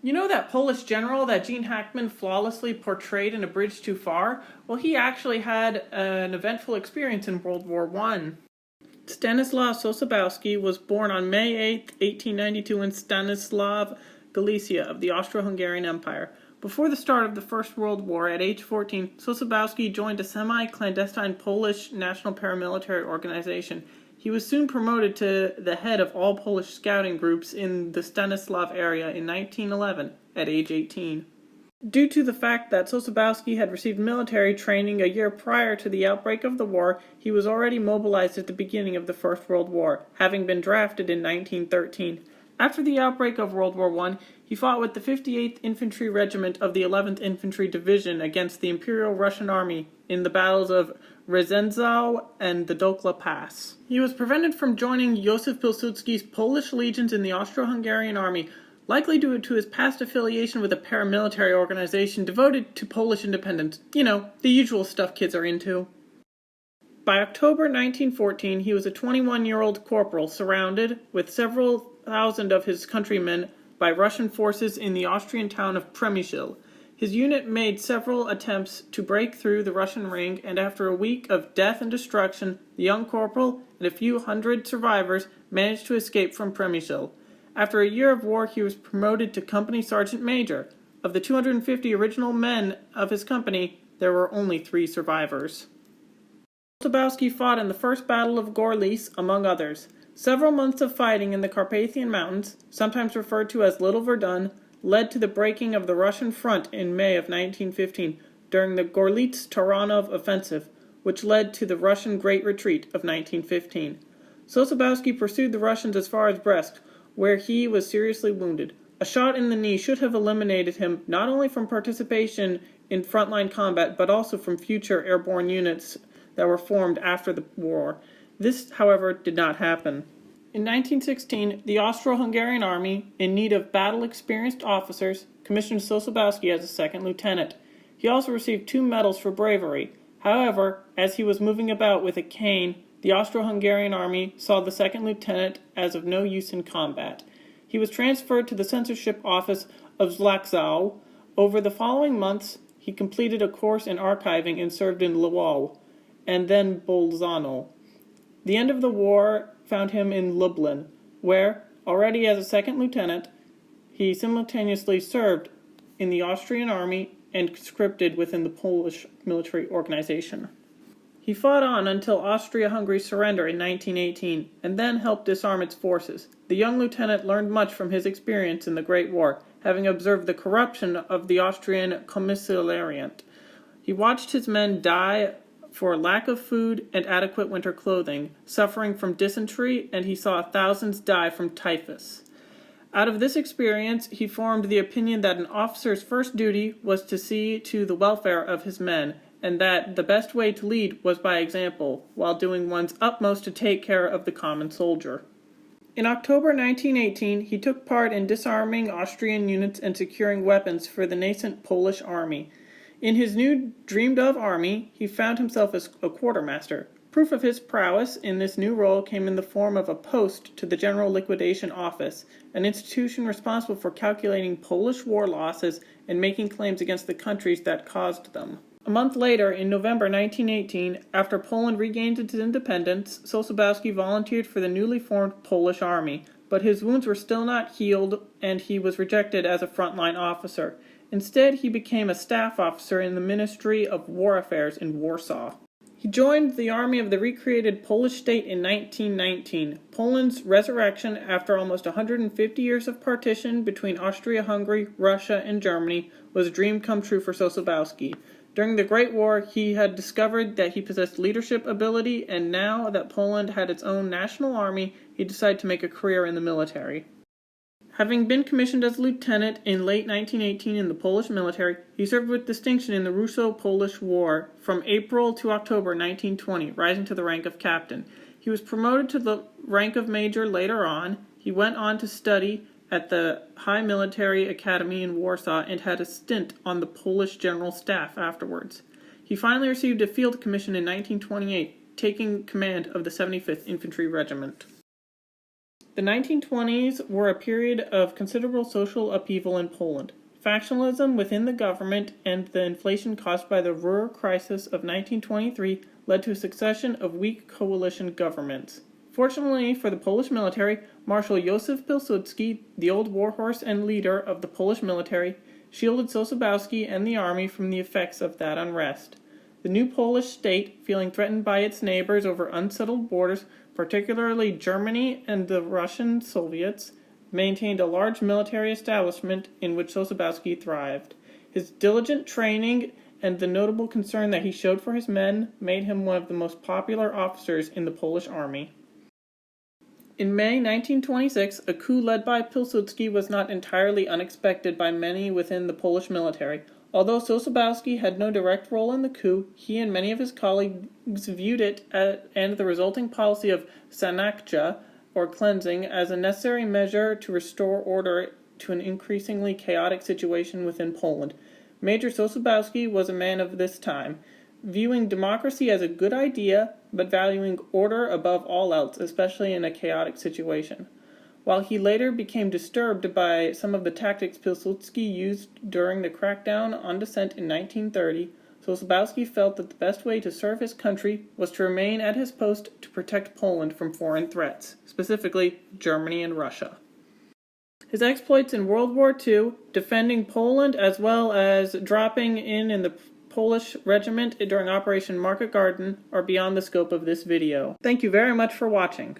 You know that Polish general that Gene Hackman flawlessly portrayed in A Bridge Too Far? Well, he actually had an eventful experience in World War I. Stanislaw Sosabowski was born on May 8, 1892 in Stanislaw, Galicia of the Austro-Hungarian Empire. Before the start of the First World War, at age 14, Sosabowski joined a semi-clandestine Polish national paramilitary organization. He was soon promoted to the head of all Polish scouting groups in the Stanislav area in 1911, at age 18. Due to the fact that Sosabowski had received military training a year prior to the outbreak of the war, he was already mobilized at the beginning of the First World War, having been drafted in 1913. After the outbreak of World War I, he fought with the 58th Infantry Regiment of the 11th Infantry Division against the Imperial Russian Army in the battles of Rzeszów and the Dokla Pass. He was prevented from joining Józef Pilsudski's Polish legions in the Austro-Hungarian army, likely due to his past affiliation with a paramilitary organization devoted to Polish independence. You know, the usual stuff kids are into. By October 1914, he was a 21-year-old corporal surrounded, with several thousand of his countrymen, by Russian forces in the Austrian town of Przemyśl. His unit made several attempts to break through the Russian ring, and after a week of death and destruction, the young corporal and a few hundred survivors managed to escape from Przemyśl. After a year of war, he was promoted to company sergeant major. Of the 250 original men of his company, there were only 3 survivors. Sosabowski fought in the First Battle of Gorlice, among others. Several months of fighting in the Carpathian Mountains, sometimes referred to as Little Verdun, led to the breaking of the Russian front in May of 1915 during the Gorlice-Taranov offensive, which led to the Russian Great Retreat of 1915. Sosabowski pursued the Russians as far as Brest, where he was seriously wounded. A shot in the knee should have eliminated him not only from participation in frontline combat, but also from future airborne units that were formed after the war. This, however, did not happen. In 1916, the Austro-Hungarian army, in need of battle-experienced officers, commissioned Sosabowski as a second lieutenant. He also received 2 medals for bravery. However, as he was moving about with a cane, the Austro-Hungarian army saw the second lieutenant as of no use in combat. He was transferred to the censorship office of Zlachzow. Over the following months, he completed a course in archiving and served in Lwów, and then Bolzano. The end of the war found him in Lublin, where, already as a second lieutenant, he simultaneously served in the Austrian army and conscripted within the Polish military organization. He fought on until Austria-Hungary's surrender in 1918, and then helped disarm its forces. The young lieutenant learned much from his experience in the Great War, having observed the corruption of the Austrian commissariat. He watched his men die for lack of food and adequate winter clothing, suffering from dysentery, and he saw thousands die from typhus. Out of this experience, he formed the opinion that an officer's first duty was to see to the welfare of his men, and that the best way to lead was by example, while doing one's utmost to take care of the common soldier. In October 1918, he took part in disarming Austrian units and securing weapons for the nascent Polish army. In his new dreamed-of army, he found himself as a quartermaster. Proof of his prowess in this new role came in the form of a post to the General Liquidation Office, an institution responsible for calculating Polish war losses and making claims against the countries that caused them. A month later, in November 1918, after Poland regained its independence, Sosabowski volunteered for the newly formed Polish army, but his wounds were still not healed and he was rejected as a frontline officer. Instead, he became a staff officer in the Ministry of War Affairs in Warsaw. He joined the army of the recreated Polish state in 1919. Poland's resurrection after almost 150 years of partition between Austria-Hungary, Russia, and Germany was a dream come true for Sosabowski. During the Great War, he had discovered that he possessed leadership ability, and now that Poland had its own national army, he decided to make a career in the military. Having been commissioned as a lieutenant in late 1918 in the Polish military, he served with distinction in the Russo-Polish War from April to October 1920, rising to the rank of captain. He was promoted to the rank of major later on. He went on to study at the High Military Academy in Warsaw and had a stint on the Polish General Staff afterwards. He finally received a field commission in 1928, taking command of the 75th Infantry Regiment. The 1920s were a period of considerable social upheaval in Poland. Factionalism within the government and the inflation caused by the Ruhr crisis of 1923 led to a succession of weak coalition governments. Fortunately for the Polish military, Marshal Józef Pilsudski, the old warhorse and leader of the Polish military, shielded Sosabowski and the army from the effects of that unrest. The new Polish state, feeling threatened by its neighbors over unsettled borders, particularly Germany and the Russian Soviets, maintained a large military establishment in which Sosabowski thrived. His diligent training and the notable concern that he showed for his men made him one of the most popular officers in the Polish army. In May 1926, a coup led by Pilsudski was not entirely unexpected by many within the Polish military. Although Sosabowski had no direct role in the coup, he and many of his colleagues viewed it and the resulting policy of sanakcja, or cleansing, as a necessary measure to restore order to an increasingly chaotic situation within Poland. Major Sosabowski was a man of this time, viewing democracy as a good idea, but valuing order above all else, especially in a chaotic situation. While he later became disturbed by some of the tactics Pilsudski used during the crackdown on dissent in 1930, Sosabowski felt that the best way to serve his country was to remain at his post to protect Poland from foreign threats, specifically Germany and Russia. His exploits in World War II, defending Poland as well as dropping in the Polish regiment during Operation Market Garden, are beyond the scope of this video. Thank you very much for watching.